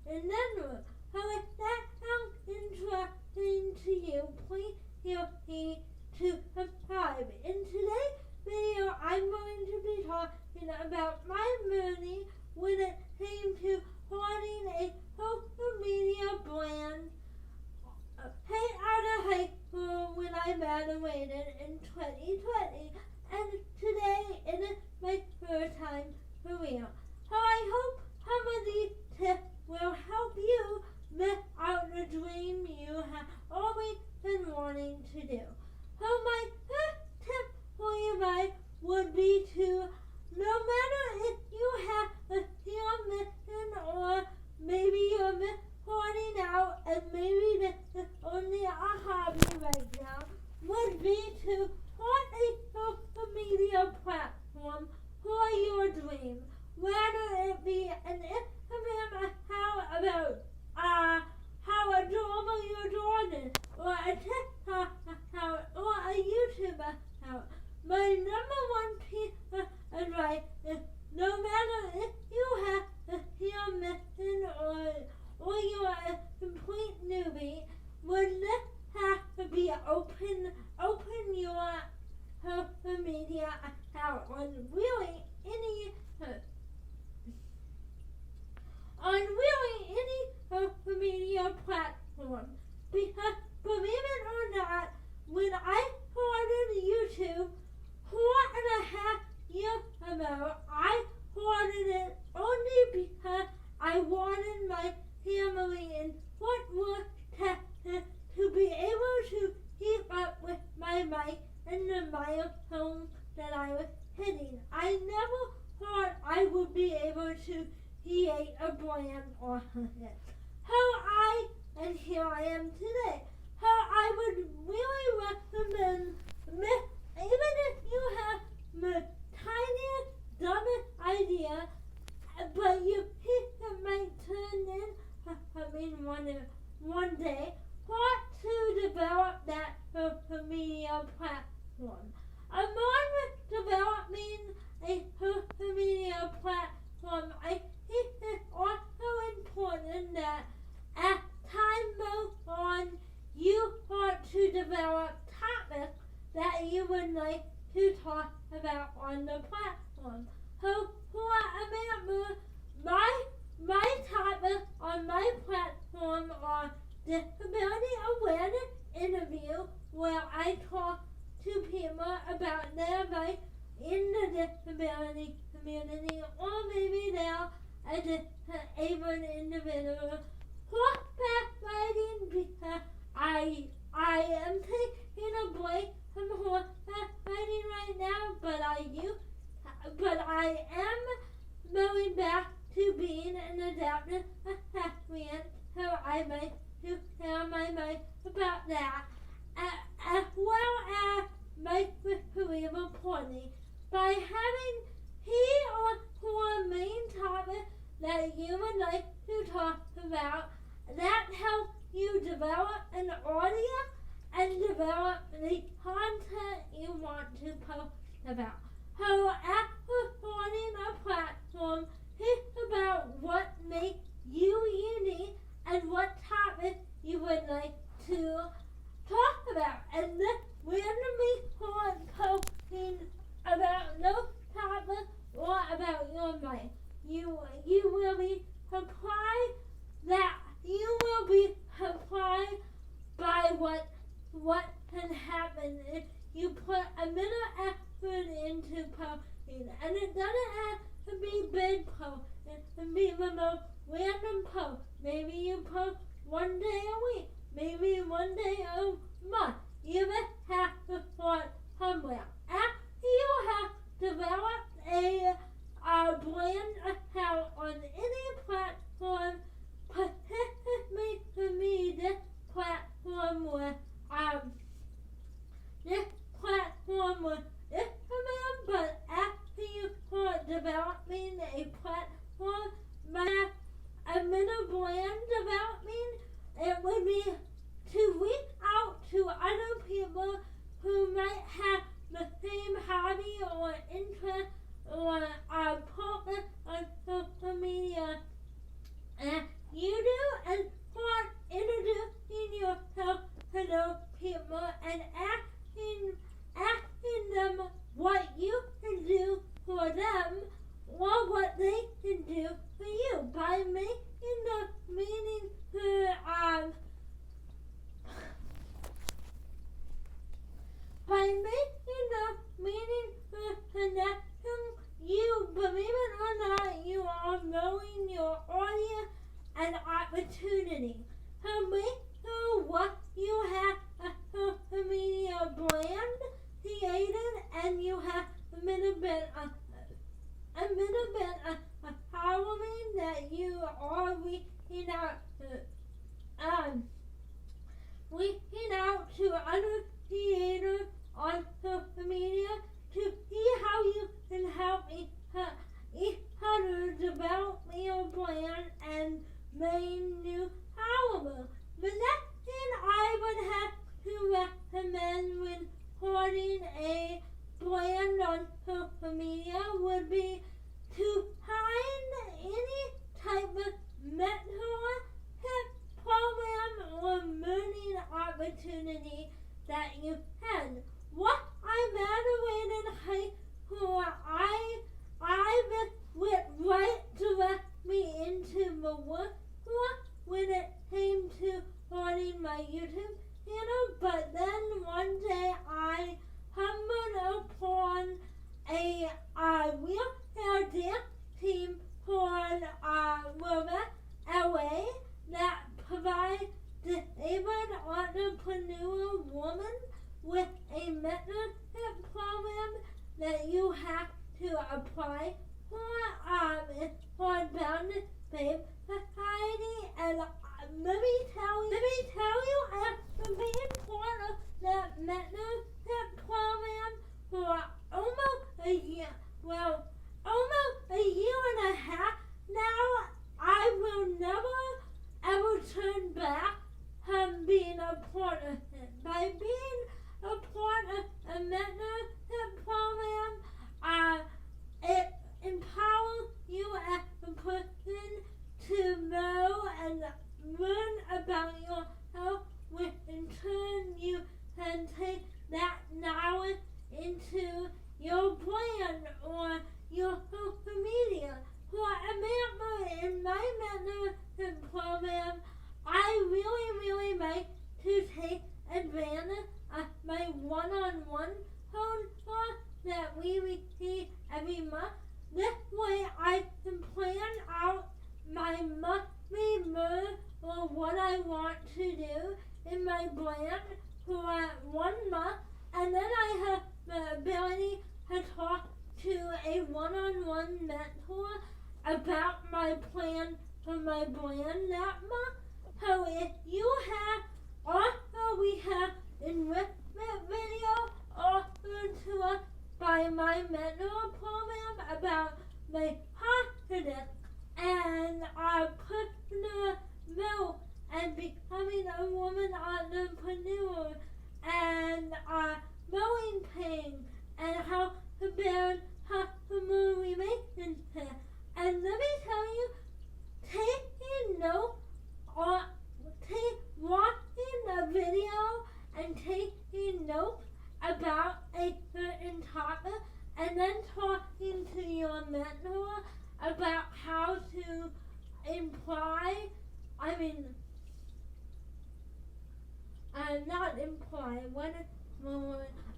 in general. How if that sounds interesting to you, please feel free to subscribe. In today's video, I'm going to be talking about my journey when it came to starting a social media brand right out of high school when I graduated in 2020, and today it is my first time for real. So I hope some of these tips will help you live out the dream you have always been wanting to do. So my first tip for you guys would be to, no matter if you have a fear mission or maybe you're starting out and maybe this is only a hobby right now, would be to start a social media platform for your dream. Whether it be an Instagram account about how adorable your dog is, or a TikTok account, or a YouTube account. My number one piece of advice is, no matter if you have a fear mission or you are a complete newbie, would this have to be open your social media account on really any social media platform. Because believe it or not, when I started YouTube 4.5 years ago, I started it only because I wanted my family in Fort Worth, Texas to be able to keep up with my life and the milestones that I was hitting. I never thought I would be able to create a brand off of it. And here I am today. How I would really recommend, even if you have the tiniest, dumbest idea, but you think it might turn in, one day, start to develop that social media platform. Along with developing a social media platform, I think it's also important that as time goes on, you start to develop topics that you would like to talk about on the platform. So, for example, my topics on my platform are disability awareness interview, where I talk to people about their life in the disability community, or maybe they're a disabled individual. Horseback riding, because I am taking a break from horseback riding right now, but I am going back to being an adaptive equestrian, so I like to share my mind about that, as well as my cerebral palsy. By having three or four main topics that you would like to talk about, that helps you develop an audience and develop the content you want to post about. So after starting a platform, think about what makes you unique and what topics you would like to talk about. And then randomly start posting about those topics or about your life. You will be surprised by what can happen if you put a little effort into posting. And it doesn't have to be big posts. It can be the most random posts. Maybe you post one day a week, maybe one day a month. You just have to start somewhere. After you have developed a brand account on any platform, particularly for me, this platform was Instagram, but after you start developing a platform, a little brand developing, it would be to reach out to other people who might have the same hobby or interest or purpose on social media, and opportunity. Make what you have a media brand created, and you have a little bit following that you are reaching out to other creators on social media to see how you can help each other develop your brand and make new followers. The next thing I would have to recommend when starting a brand on social media would be to find any type of mentorship program or learning opportunity that you can. What I graduated high school, I went right directly into the workforce when it came to starting my YouTube channel, but then one day I stumbled upon a wheelchair dance team called LA that provides disabled entrepreneur women with a mentorship program that you have to apply for. It's called Bounded Babe Society, and let me tell you, after being part of that mentorship program for almost a year and a half now, I will never ever turn back from being a part of it. By being a part of a mentorship program, it empowers you as a person to know and learn about yourself, which in turn you can take that knowledge into your brand or your social media. For example, in my mentorship program, I really like to take advantage of my one-on-one phone call that we receive every month. This way I can plan out my monthly move or what I want to do in my brand for 1 month, and then I have the ability to talk to a one-on-one mentor about my plan for my brand that month. So if you have, also we have enrichment video offered to us by my mentor program about my confidence and personal growth and becoming a woman entrepreneur and growing pain and how to build customer relationships. And let me tell you, taking notes or watching a video and taking notes about a certain topic and then talking to your mentor about how to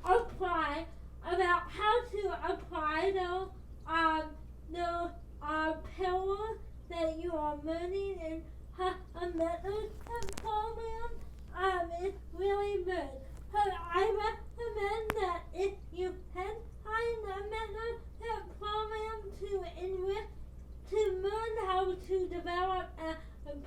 apply about how to apply those pillars that you are learning in a mentorship program. It's really good. So I recommend that if you can find a mentorship program to learn how to develop a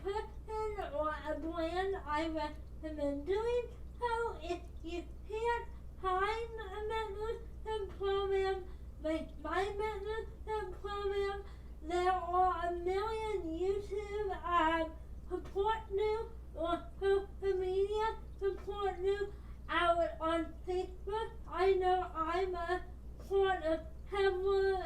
person or a brand, I recommend doing so. If you can't find a mentorship program like my mentorship program, there are a million YouTube support groups or social media support groups out on Facebook. I know I'm a part of several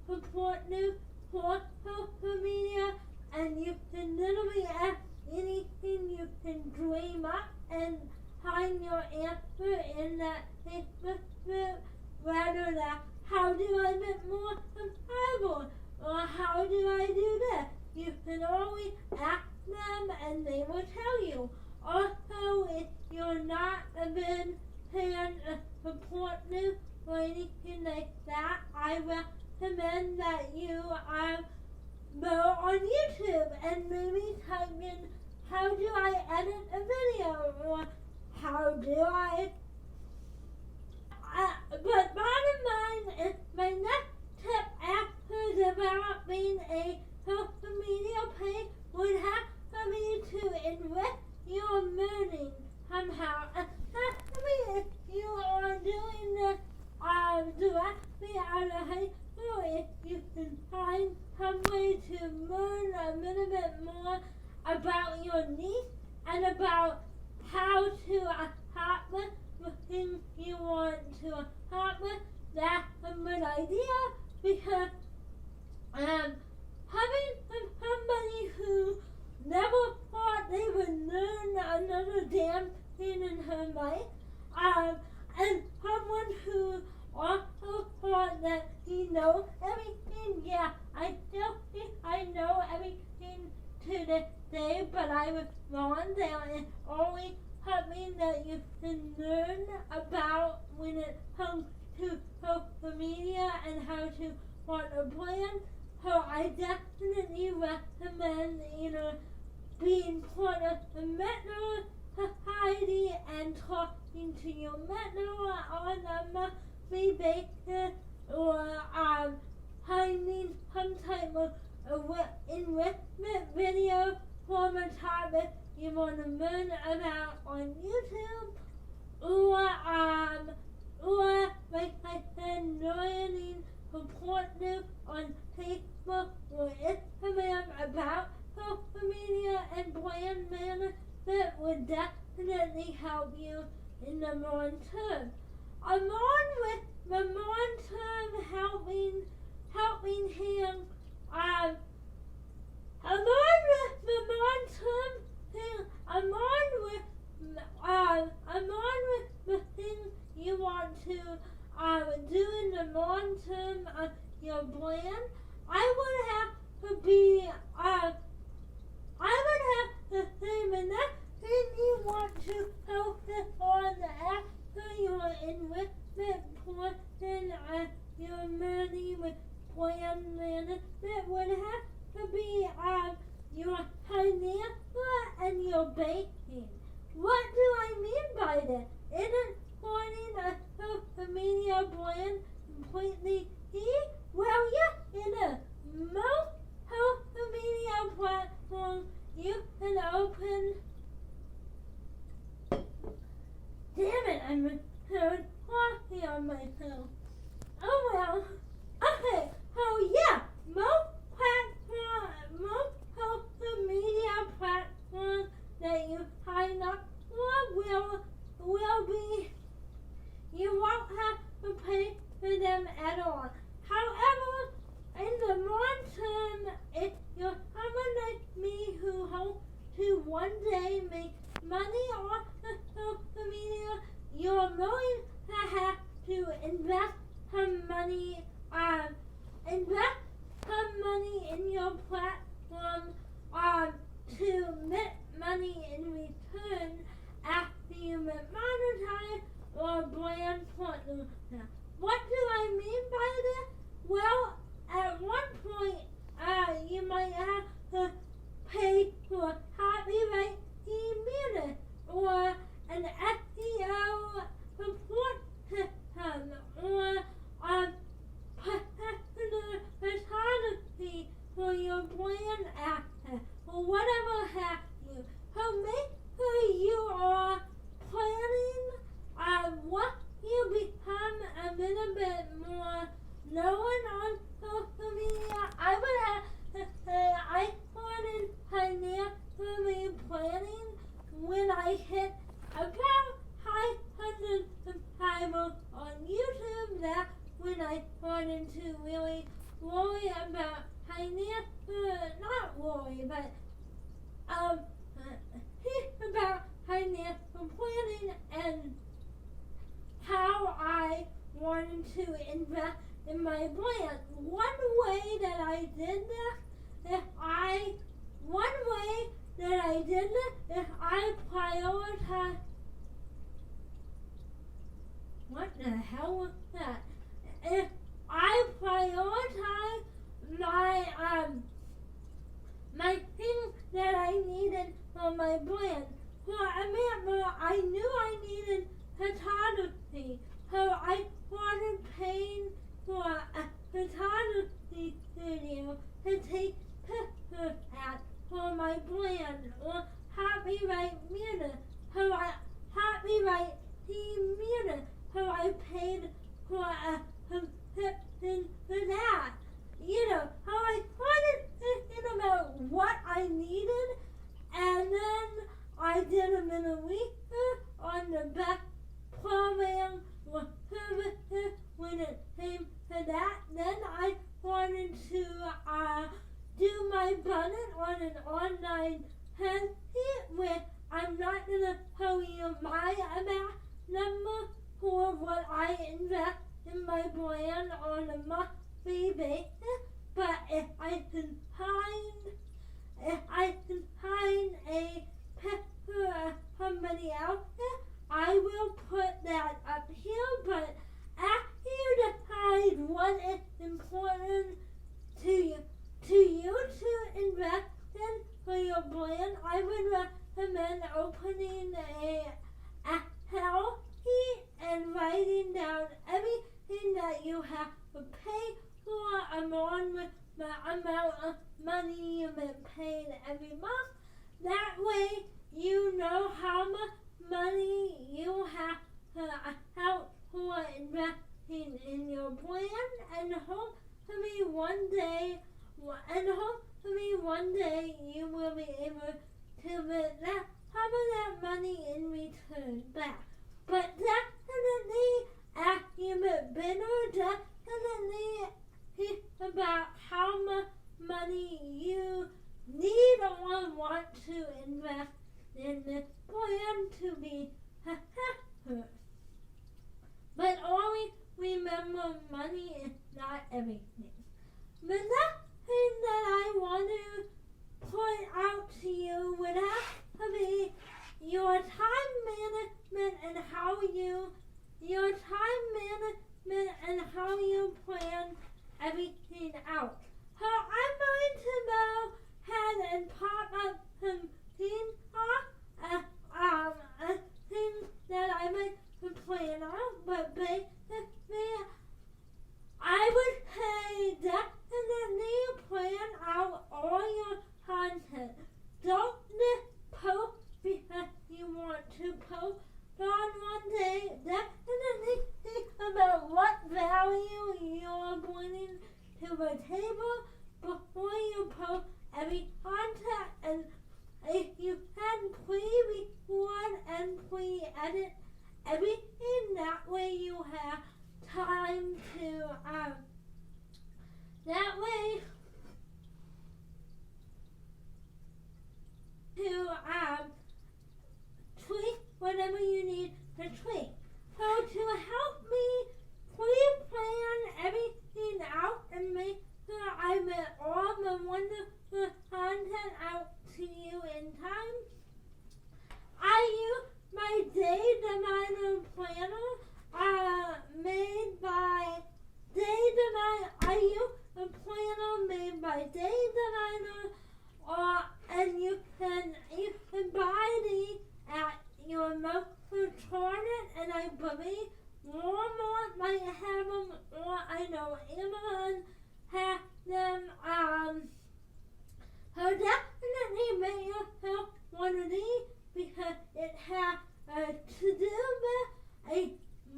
support groups for social media, and you can literally ask anything you can dream up and find your answer in that Facebook group, rather than how do I get more subscribers or how do I do this. You can always ask them and they will tell you. Also, if you're not a big fan of support group or anything like that, I recommend that you go on YouTube and maybe type in how do I edit a video, or how do I but bottom line is my next tip after developing a social media page would have to be to enrich your learning somehow. If you are doing this directly out of high school, if you can find some way to learn a little bit more about your needs and about how to accomplish the things you want to accomplish, that's a good idea, because having somebody who never thought they would learn another damn thing in her life, and someone who also thought that he knows everything. Yeah, I still think I know everything to this day, but I was wrong. There is always something that you can learn about when it comes to social media and how to want a plan. So I definitely recommend either being part of the mentor society and talking to your mentor on a monthly basis, or finding some type of enrichment video for the topic you want to learn about on YouTube, or like I said, learning support groups on Facebook or Instagram about social media and brand management would definitely help you in the long term. Along with the long term helping him, along with the long term thing, along with the things you want to do in the long term of your plan, I would have to say the next thing you want to focus on after your enrichment portion of your learning with plan management would have to be your financial and your banking. What do I mean by this? Isn't planning a social media plan completely key? Well, yes, it is. Most social media platforms you can open. Damn it, I'm talking on myself. Oh well. Okay, so yeah, most social media platforms that you sign up for will be, you won't have to pay for them at all. However, in the long term, if you're someone like me who hopes to one day make money off of social media, you're going to have to invest some money in your platform to make money in return after you get monetized or brand partner. What do I mean by this? Well, at one point, you might have to pay for copyright music or an SEO support system or professional photography for your brand assets or whatever have you. So make sure you are planning what you become a little bit more known on social media. I would have to say I started financially planning when I hit about 500 subscribers on YouTube. That's when I started to really worry about not worry, but about financial planning and how I wanted to invest in my brand. One way that I did this, if I prioritize. What the hell was that? If I prioritize my things that I need in in on my plan. So I remember I knew I needed photography. So I wanted paying for a photography studio to take pictures at for my brand or copyright music. So I copyright team music. So I paid for a subscription for that. How I wanted to think about what I needed, and then I did a little research on the best program or services when it came to that. Then I wanted to do my budget on an online test where I'm not going to tell you my exact number for what I invest in my brand on a monthly basis, but if I can find a picture of somebody else, I will put that up here. But after you decide what is important to you to invest in for your brand, I would recommend opening a Excel sheet and writing down everything that you have to pay for along with the amount of money you've been paying every month. That way you know how much money you have to account for investing in your brand, and hopefully one day you will be able to get some of that money in return back. But definitely, after you've been better, definitely think about how much money you need or want to invest in this brand to be successful. But always remember, money is not everything. The next thing that I want to point out to you would have to be your time management and how you plan everything out. So I'm going to go ahead and pop up some things things that I might plan out, but basically I would say definitely plan out all your content. Don't just post because you want to post on one day. Definitely think about what value you're bringing to the table before you post every content, and if you can pre-record and pre-edit everything, that way you have time to tweak whatever you need to tweak. So to help me pre-plan everything out and make sure I get all the wonderful content out to you in time, I use my Day Divider planner made by Day Divider. I use a planner made by Day Divider, and you can buy these at your local Target, and I believe Walmart might have them, or I know Amazon has them. So definitely make yourself one of these because it has a to-do list, a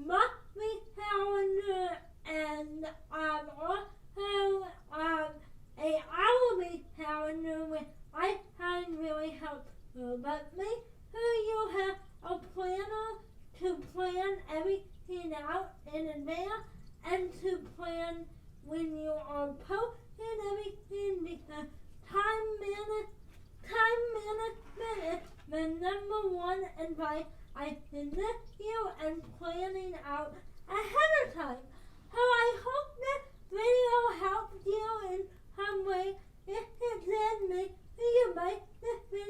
monthly calendar, and also a hourly calendar, which I find really helpful. But make sure you have a planner to plan everything out in advance and to plan when you are posting everything, because time management is the number one advice I can give you, and planning out ahead of time. So I hope this video helped you in some way. If it did, make sure you like this video